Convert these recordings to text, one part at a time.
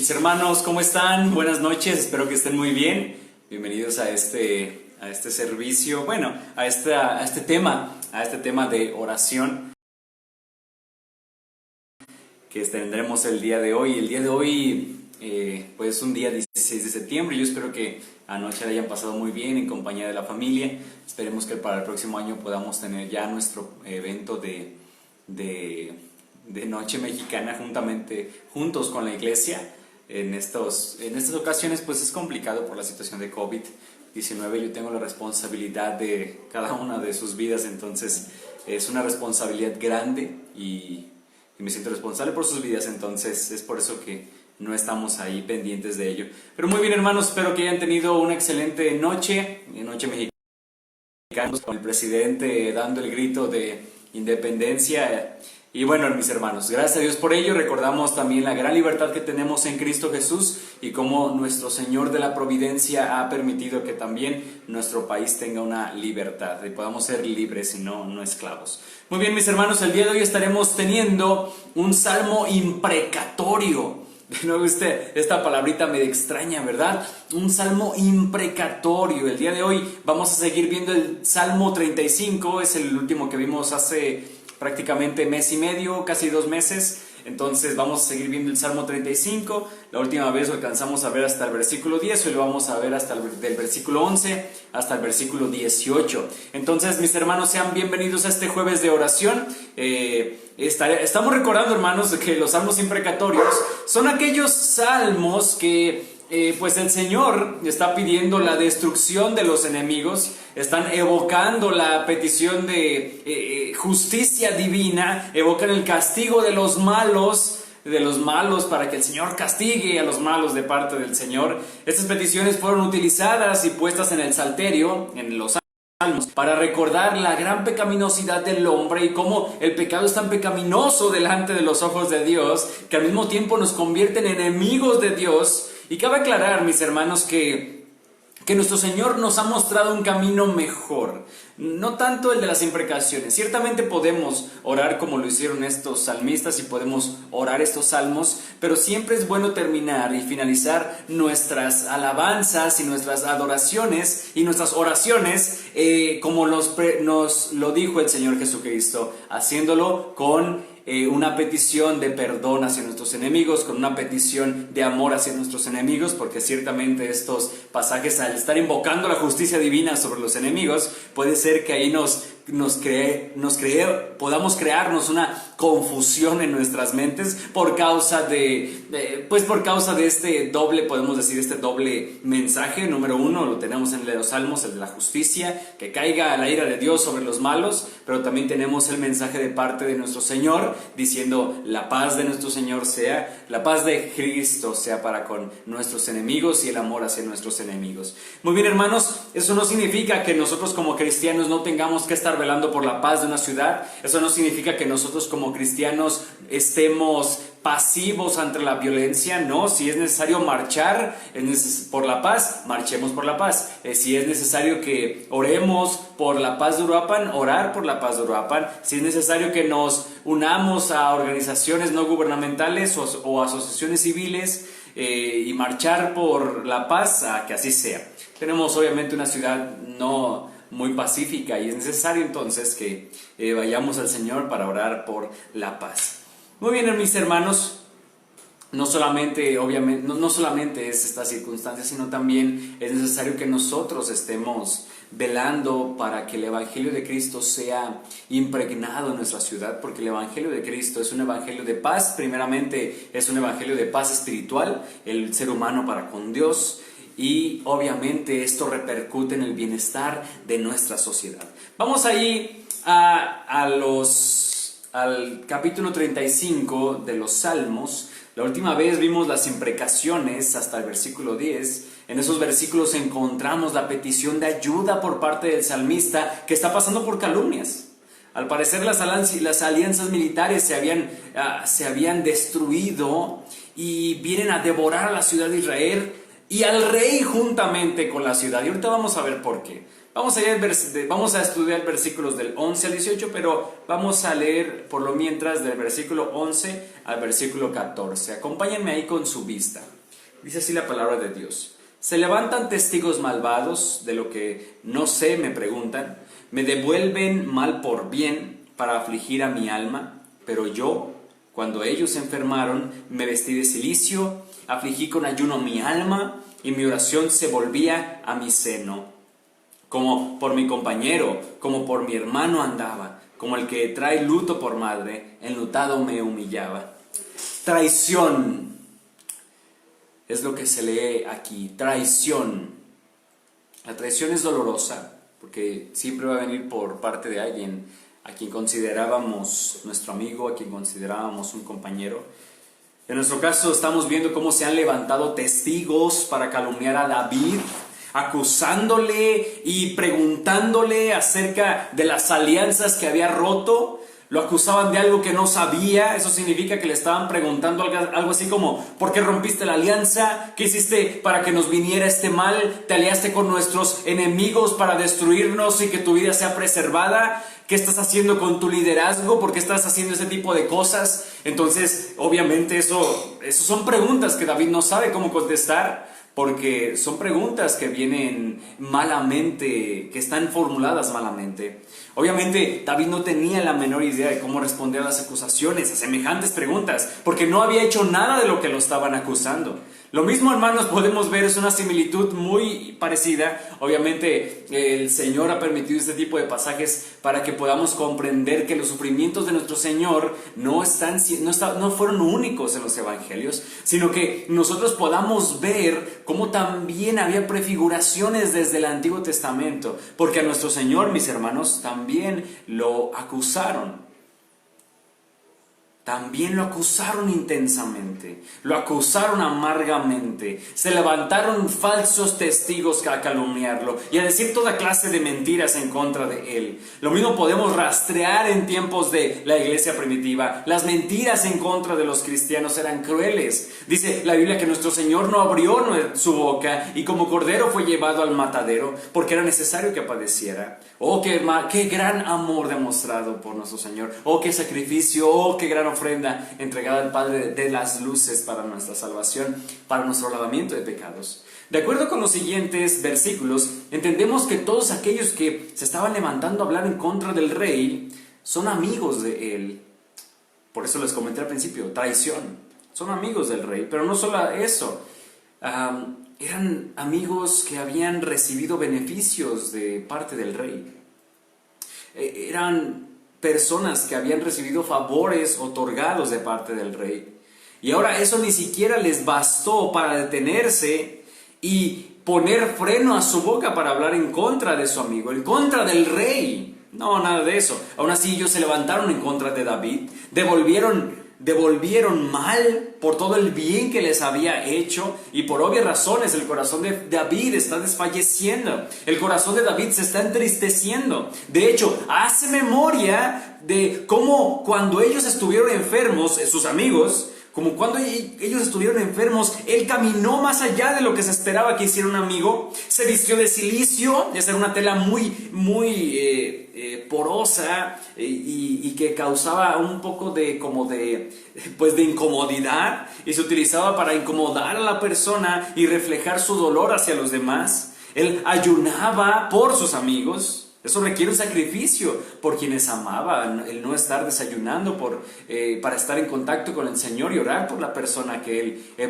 Mis hermanos, ¿cómo están? Buenas noches, espero que estén muy bien. Bienvenidos a este servicio, bueno, a este tema de oración que tendremos el día de hoy. El día de hoy, pues es un día 16 de septiembre. Yo espero que anoche la hayan pasado muy bien en compañía de la familia. Esperemos que para el próximo año podamos tener ya nuestro evento de Noche Mexicana juntos con la iglesia. En estas ocasiones pues es complicado por la situación de COVID-19. Yo tengo la responsabilidad de cada una de sus vidas, entonces es una responsabilidad grande y me siento responsable por sus vidas, entonces es por eso que no estamos ahí pendientes de ello. Pero muy bien, hermanos, espero que hayan tenido una excelente noche mexicana, con el presidente dando el grito de independencia. Y bueno, mis hermanos, gracias a Dios por ello. Recordamos también la gran libertad que tenemos en Cristo Jesús y cómo nuestro Señor de la Providencia ha permitido que también nuestro país tenga una libertad, y podamos ser libres y no esclavos. Muy bien, mis hermanos, el día de hoy estaremos teniendo un salmo imprecatorio. De nuevo esta palabrita me extraña, ¿verdad? Un salmo imprecatorio. El día de hoy vamos a seguir viendo el Salmo 35, es el último que vimos hace prácticamente mes y medio, casi 2 meses. Entonces vamos a seguir viendo el Salmo 35. La última vez lo alcanzamos a ver hasta el versículo 10, hoy lo vamos a ver hasta del versículo 11 hasta el versículo 18. Entonces, mis hermanos, sean bienvenidos a este jueves de oración. Estamos recordando, hermanos, que los salmos imprecatorios son aquellos salmos que pues el Señor está pidiendo la destrucción de los enemigos, están evocando la petición de justicia divina, evocan el castigo de los malos para que el Señor castigue a los malos de parte del Señor. Estas peticiones fueron utilizadas y puestas en el Salterio, en los Salmos, para recordar la gran pecaminosidad del hombre y cómo el pecado es tan pecaminoso delante de los ojos de Dios que al mismo tiempo nos convierte en enemigos de Dios. Y cabe aclarar, mis hermanos, que nuestro Señor nos ha mostrado un camino mejor, no tanto el de las imprecaciones. Ciertamente podemos orar como lo hicieron estos salmistas y podemos orar estos salmos, pero siempre es bueno terminar y finalizar nuestras alabanzas y nuestras adoraciones y nuestras oraciones como nos lo dijo el Señor Jesucristo, haciéndolo con una petición de perdón hacia nuestros enemigos, con una petición de amor hacia nuestros enemigos, porque ciertamente estos pasajes, al estar invocando la justicia divina sobre los enemigos, puede ser que ahí podamos crearnos una confusión en nuestras mentes por causa de este doble, podemos decir, este doble mensaje. Número uno, lo tenemos en los Salmos, el de la justicia, que caiga la ira de Dios sobre los malos, pero también tenemos el mensaje de parte de nuestro Señor, diciendo la paz de nuestro Señor la paz de Cristo sea para con nuestros enemigos y el amor hacia nuestros enemigos. Muy bien, hermanos, eso no significa que nosotros como cristianos no tengamos que estar velando por la paz de una ciudad. Eso no significa que nosotros como cristianos estemos pasivos ante la violencia. No, si es necesario marchar por la paz, marchemos por la paz. Si es necesario que oremos por la paz de Uruapan, orar por la paz de Uruapan. Si es necesario que nos unamos a organizaciones no gubernamentales o asociaciones civiles y marchar por la paz, que así sea. Tenemos obviamente una ciudad no muy pacífica y es necesario entonces que vayamos al Señor para orar por la paz. Muy bien, mis hermanos, no solamente es esta circunstancia, sino también es necesario que nosotros estemos velando para que el Evangelio de Cristo sea impregnado en nuestra ciudad, porque el Evangelio de Cristo es un Evangelio de paz. Primeramente es un Evangelio de paz espiritual, el ser humano para con Dios, y obviamente esto repercute en el bienestar de nuestra sociedad. Vamos ahí al capítulo 35 de los Salmos. La última vez vimos las imprecaciones hasta el versículo 10. En esos versículos encontramos la petición de ayuda por parte del salmista, que está pasando por calumnias. Al parecer las alianzas militares se habían destruido y vienen a devorar a la ciudad de Israel y al rey juntamente con la ciudad. Y ahorita vamos a ver por qué. Vamos a estudiar versículos del 11 al 18, pero vamos a leer por lo mientras del versículo 11 al versículo 14. Acompáñenme ahí con su vista. Dice así la palabra de Dios. Se levantan testigos malvados, de lo que no sé me preguntan, me devuelven mal por bien para afligir a mi alma, pero yo, cuando ellos se enfermaron, me vestí de cilicio, afligí con ayuno mi alma, y mi oración se volvía a mi seno. Como por mi compañero, como por mi hermano andaba, como el que trae luto por madre, enlutado me humillaba. Traición es lo que se lee aquí, traición. La traición es dolorosa, porque siempre va a venir por parte de alguien a quien considerábamos nuestro amigo, a quien considerábamos un compañero. En nuestro caso estamos viendo cómo se han levantado testigos para calumniar a David, acusándole y preguntándole acerca de las alianzas que había roto. Lo acusaban de algo que no sabía. Eso significa que le estaban preguntando algo así como: ¿por qué rompiste la alianza? ¿Qué hiciste para que nos viniera este mal? ¿Te aliaste con nuestros enemigos para destruirnos y que tu vida sea preservada? ¿Qué estás haciendo con tu liderazgo? ¿Por qué estás haciendo ese tipo de cosas? Entonces, obviamente eso son preguntas que David no sabe cómo contestar, porque son preguntas que vienen malamente, que están formuladas malamente. Obviamente David no tenía la menor idea de cómo responder a las acusaciones, a semejantes preguntas, porque no había hecho nada de lo que lo estaban acusando. Lo mismo, hermanos, podemos ver, es una similitud muy parecida. Obviamente el Señor ha permitido este tipo de pasajes para que podamos comprender que los sufrimientos de nuestro Señor no fueron únicos en los evangelios, sino que nosotros podamos ver cómo también había prefiguraciones desde el Antiguo Testamento, porque a nuestro Señor, mis hermanos, también lo acusaron. También lo acusaron intensamente, lo acusaron amargamente, se levantaron falsos testigos a calumniarlo y a decir toda clase de mentiras en contra de él. Lo mismo podemos rastrear en tiempos de la iglesia primitiva. Las mentiras en contra de los cristianos eran crueles. Dice la Biblia que nuestro Señor no abrió su boca y como cordero fue llevado al matadero porque era necesario que padeciera. Oh, qué gran amor demostrado por nuestro Señor. Oh, qué sacrificio, oh, qué gran ofrenda entregada al Padre de las luces para nuestra salvación, para nuestro lavamiento de pecados. De acuerdo con los siguientes versículos, entendemos que todos aquellos que se estaban levantando a hablar en contra del rey son amigos de él. Por eso les comenté al principio, traición. Son amigos del rey, pero no solo eso. Eran amigos que habían recibido beneficios de parte del rey. Eran personas que habían recibido favores otorgados de parte del rey. Y ahora eso ni siquiera les bastó para detenerse y poner freno a su boca para hablar en contra de su amigo, en contra del rey. No, nada de eso. Aún así ellos se levantaron en contra de David, devolvieron mal por todo el bien que les había hecho, y por obvias razones el corazón de David está desfalleciendo, el corazón de David se está entristeciendo. De hecho, hace memoria de cómo cuando ellos estuvieron enfermos, sus amigos, como cuando ellos estuvieron enfermos, él caminó más allá de lo que se esperaba que hiciera un amigo. Se vistió de cilicio, esa era una tela muy porosa y que causaba un poco de incomodidad, y se utilizaba para incomodar a la persona y reflejar su dolor hacia los demás. Él ayunaba por sus amigos. Eso requiere un sacrificio por quienes amaba, el no estar desayunando para estar en contacto con el Señor y orar por la persona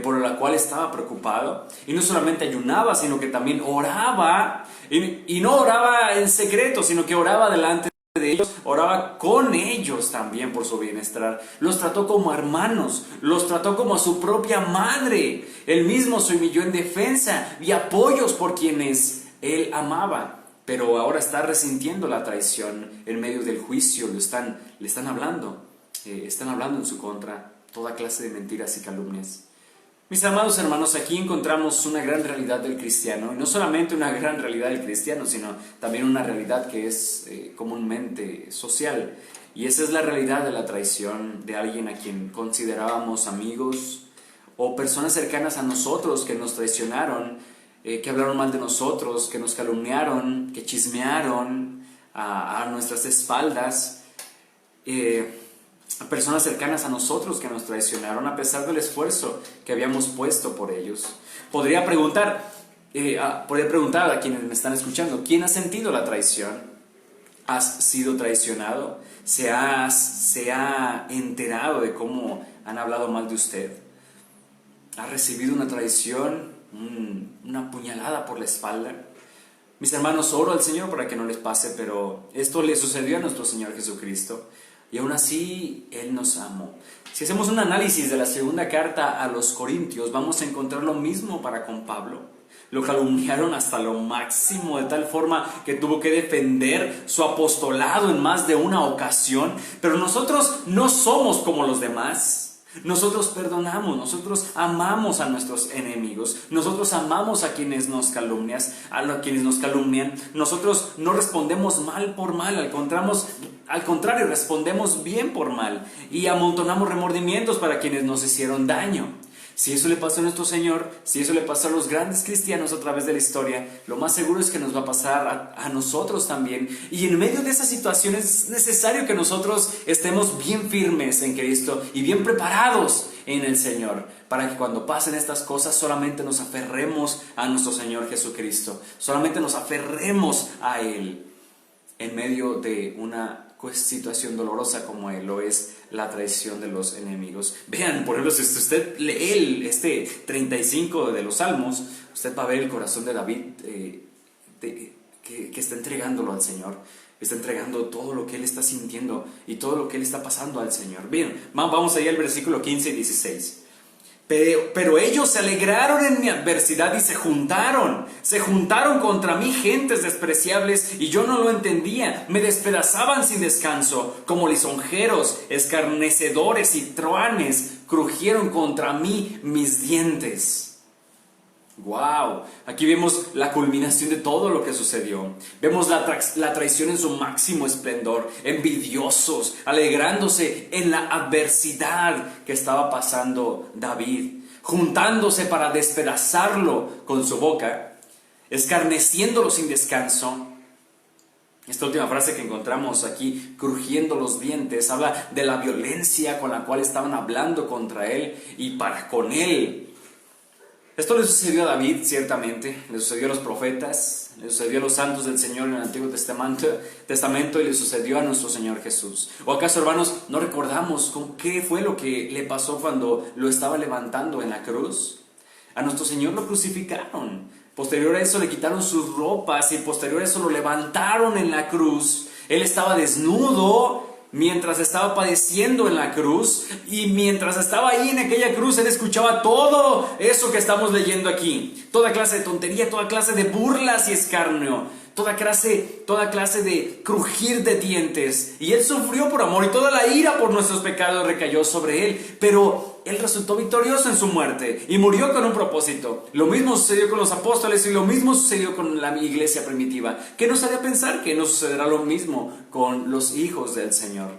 por la cual estaba preocupado. Y no solamente ayunaba, sino que también oraba, y no oraba en secreto, sino que oraba delante de ellos, oraba con ellos también por su bienestar. Los trató como hermanos, los trató como a su propia madre. Él mismo se humilló en defensa y apoyos por quienes él amaba. Pero ahora está resintiendo la traición en medio del juicio. Le están hablando en su contra toda clase de mentiras y calumnias. Mis amados hermanos, aquí encontramos una gran realidad del cristiano, y no solamente una gran realidad del cristiano, sino también una realidad que es comúnmente social, y esa es la realidad de la traición de alguien a quien considerábamos amigos o personas cercanas a nosotros que nos traicionaron que hablaron mal de nosotros, que nos calumniaron, que chismearon a nuestras espaldas, personas cercanas a nosotros que nos traicionaron a pesar del esfuerzo que habíamos puesto por ellos. Podría preguntar a quienes me están escuchando, ¿quién ha sentido la traición? ¿Has sido traicionado? ¿Se ha enterado de cómo han hablado mal de usted? ¿Ha recibido una traición, una puñalada por la espalda? Mis hermanos, oro al Señor para que no les pase, pero esto le sucedió a nuestro Señor Jesucristo y aún así Él nos amó. Si hacemos un análisis de la segunda carta a los Corintios, vamos a encontrar lo mismo para con Pablo. Lo calumniaron hasta lo máximo, de tal forma que tuvo que defender su apostolado en más de una ocasión. Pero nosotros no somos como los demás. Nosotros perdonamos, nosotros amamos a nuestros enemigos, nosotros amamos a quienes nos calumnian, nosotros no respondemos mal por mal, al contrario, respondemos bien por mal y amontonamos remordimientos para quienes nos hicieron daño. Si eso le pasó a nuestro Señor, si eso le pasó a los grandes cristianos a través de la historia, lo más seguro es que nos va a pasar a nosotros también. Y en medio de esa situación es necesario que nosotros estemos bien firmes en Cristo y bien preparados en el Señor, para que cuando pasen estas cosas solamente nos aferremos a nuestro Señor Jesucristo, solamente nos aferremos a Él en medio de una situación dolorosa como lo es la traición de los enemigos. Vean, por ejemplo, si usted lee este 35 de los Salmos, usted va a ver el corazón de David que está entregándolo al Señor, está entregando todo lo que él está sintiendo y todo lo que él está pasando al Señor. Bien, vamos allá al versículo 15 y 16. Pero ellos se alegraron en mi adversidad y se juntaron contra mí gentes despreciables y yo no lo entendía. Me despedazaban sin descanso, como lisonjeros, escarnecedores y truanes, crujieron contra mí mis dientes. ¡Wow! Aquí vemos la culminación de todo lo que sucedió. Vemos la traición en su máximo esplendor, envidiosos, alegrándose en la adversidad que estaba pasando David, juntándose para despedazarlo con su boca, escarneciéndolo sin descanso. Esta última frase que encontramos aquí, crujiendo los dientes, habla de la violencia con la cual estaban hablando contra él y para con él. Esto le sucedió a David, ciertamente, le sucedió a los profetas, le sucedió a los santos del Señor en el Antiguo Testamento y le sucedió a nuestro Señor Jesús. ¿O acaso, hermanos, no recordamos qué fue lo que le pasó cuando lo estaba levantando en la cruz? A nuestro Señor lo crucificaron, posterior a eso le quitaron sus ropas y posterior a eso lo levantaron en la cruz. Él estaba desnudo mientras estaba padeciendo en la cruz, y mientras estaba ahí en aquella cruz, él escuchaba todo eso que estamos leyendo aquí, toda clase de tontería, toda clase de burlas y escarnio, toda clase de crujir de dientes, y él sufrió por amor, y toda la ira por nuestros pecados recayó sobre él, pero él resultó victorioso en su muerte y murió con un propósito. Lo mismo sucedió con los apóstoles y lo mismo sucedió con la iglesia primitiva. ¿Qué nos haría pensar que no sucederá lo mismo con los hijos del Señor?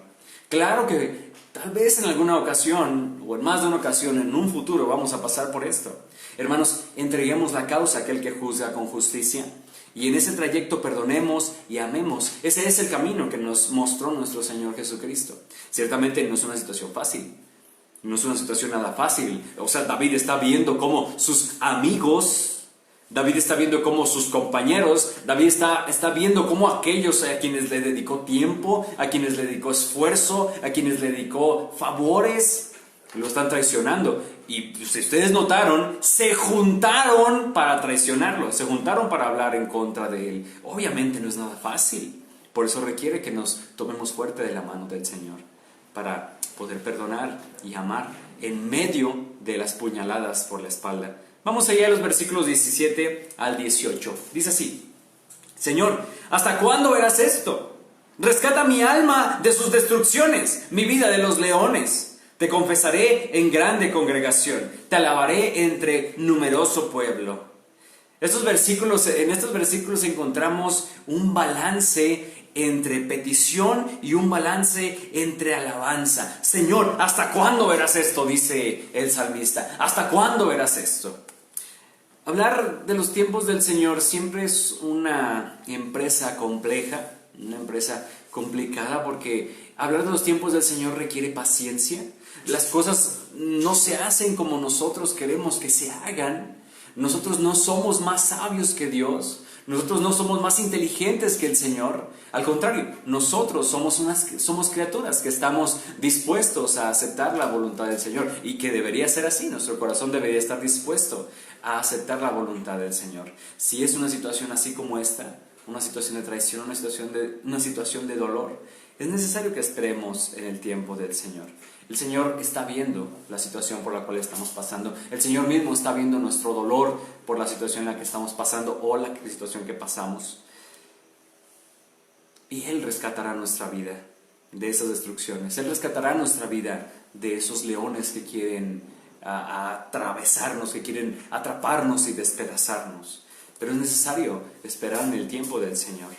Claro que tal vez en alguna ocasión, o en más de una ocasión, en un futuro vamos a pasar por esto. Hermanos, entreguemos la causa a aquel que juzga con justicia. Y en ese trayecto perdonemos y amemos. Ese es el camino que nos mostró nuestro Señor Jesucristo. Ciertamente no es una situación fácil. No es una situación nada fácil. O sea, David está viendo cómo sus amigos, David está viendo cómo sus compañeros, David está viendo cómo aquellos a quienes le dedicó tiempo, a quienes le dedicó esfuerzo, a quienes le dedicó favores, lo están traicionando. Y si ustedes notaron, se juntaron para traicionarlo, se juntaron para hablar en contra de él. Obviamente no es nada fácil. Por eso requiere que nos tomemos fuerte de la mano del Señor, para poder perdonar y amar en medio de las puñaladas por la espalda. Vamos allá a los versículos 17 al 18. Dice así: Señor, ¿hasta cuándo verás esto? Rescata mi alma de sus destrucciones, mi vida de los leones. Te confesaré en grande congregación, te alabaré entre numeroso pueblo. En estos versículos encontramos un balance entre petición y un balance entre alabanza. Señor, ¿hasta cuándo verás esto? Dice el salmista. ¿Hasta cuándo verás esto? Hablar de los tiempos del Señor siempre es una empresa compleja, una empresa complicada, porque hablar de los tiempos del Señor requiere paciencia. Las cosas no se hacen como nosotros queremos que se hagan. Nosotros no somos más sabios que Dios. Nosotros no somos más inteligentes que el Señor. Al contrario, nosotros somos criaturas que estamos dispuestos a aceptar la voluntad del Señor, y que debería ser así. Nuestro corazón debería estar dispuesto a aceptar la voluntad del Señor. Si es una situación así como esta, una situación de traición, una situación de dolor, es necesario que esperemos en el tiempo del Señor. El Señor está viendo la situación por la cual estamos pasando. El Señor mismo está viendo nuestro dolor por la situación en la que estamos pasando, o la situación que pasamos. Y Él rescatará nuestra vida de esas destrucciones. Él rescatará nuestra vida de esos leones que quieren atravesarnos, que quieren atraparnos y despedazarnos. Pero es necesario esperar en el tiempo del Señor.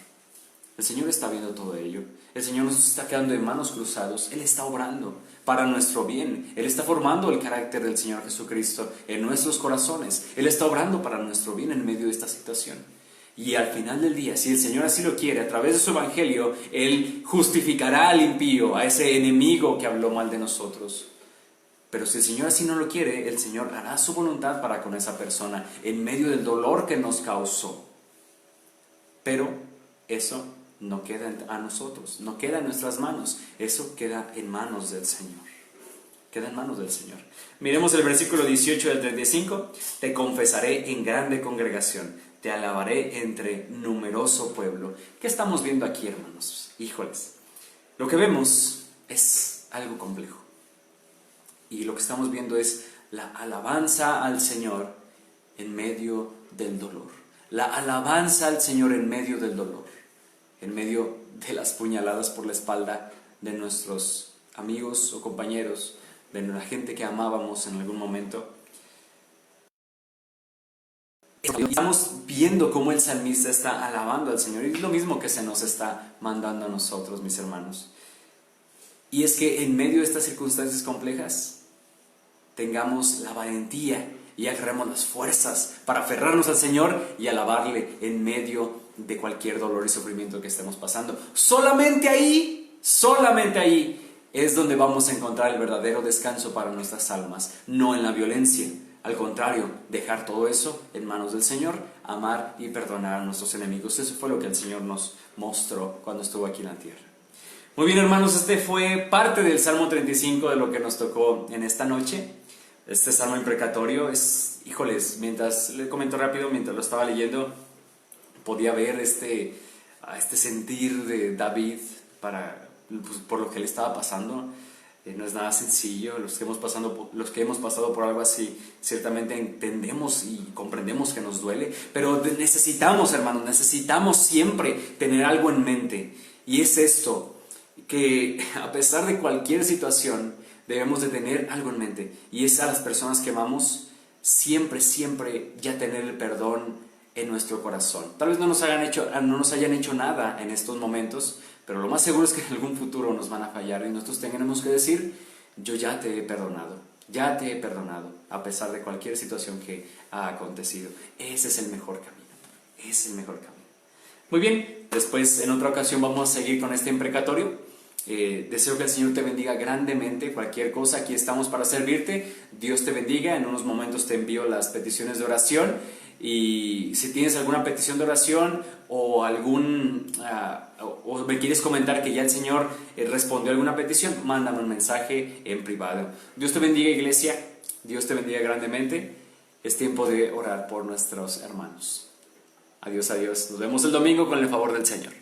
El Señor está viendo todo ello. El Señor nos está quedando en manos cruzados. Él está obrando para nuestro bien. Él está formando el carácter del Señor Jesucristo en nuestros corazones. Él está obrando para nuestro bien en medio de esta situación. Y al final del día, si el Señor así lo quiere, a través de su evangelio, Él justificará al impío, a ese enemigo que habló mal de nosotros. Pero si el Señor así no lo quiere, el Señor hará su voluntad para con esa persona en medio del dolor que nos causó. Pero eso no queda a nosotros, no queda en nuestras manos. Eso queda en manos del Señor. Queda en manos del Señor. Miremos el versículo 18 del 35. Te confesaré en grande congregación, te alabaré entre numeroso pueblo. ¿Qué estamos viendo aquí, hermanos? Híjoles, lo que vemos es algo complejo. Y lo que estamos viendo es la alabanza al Señor en medio del dolor. La alabanza al Señor en medio del dolor. En medio de las puñaladas por la espalda de nuestros amigos o compañeros, de la gente que amábamos en algún momento. Estamos viendo cómo el salmista está alabando al Señor, y es lo mismo que se nos está mandando a nosotros, mis hermanos. Y es que en medio de estas circunstancias complejas tengamos la valentía y agarremos las fuerzas para aferrarnos al Señor y alabarle en medio de cualquier dolor y sufrimiento que estemos pasando. Solamente ahí es donde vamos a encontrar el verdadero descanso para nuestras almas, no en la violencia. Al contrario, dejar todo eso en manos del Señor, amar y perdonar a nuestros enemigos. Eso fue lo que el Señor nos mostró cuando estuvo aquí en la tierra. Muy bien, hermanos, este fue parte del Salmo 35 de lo que nos tocó en esta noche. Este salmo imprecatorio es, híjoles, le comento rápido, mientras lo estaba leyendo, podía ver este sentir de David por lo que le estaba pasando. No es nada sencillo. Los que hemos pasado por algo así, ciertamente entendemos y comprendemos que nos duele, pero necesitamos, hermanos, necesitamos siempre tener algo en mente, y es esto, que a pesar de cualquier situación, debemos de tener algo en mente, y es a las personas que amamos, siempre ya tener el perdón en nuestro corazón. Tal vez no nos hayan hecho nada en estos momentos, pero lo más seguro es que en algún futuro nos van a fallar, y nosotros tenemos que decir: yo ya te he perdonado, a pesar de cualquier situación que ha acontecido. Ese es el mejor camino. Muy bien, después en otra ocasión vamos a seguir con este imprecatorio. Deseo que el Señor te bendiga grandemente. Cualquier cosa, aquí estamos para servirte. Dios te bendiga. En unos momentos te envío las peticiones de oración, y si tienes alguna petición de oración o me quieres comentar que ya el Señor respondió a alguna petición, mándame un mensaje en privado. Dios te bendiga, iglesia. Dios te bendiga grandemente. Es tiempo de orar por nuestros hermanos. Adiós. Nos vemos el domingo con el favor del Señor.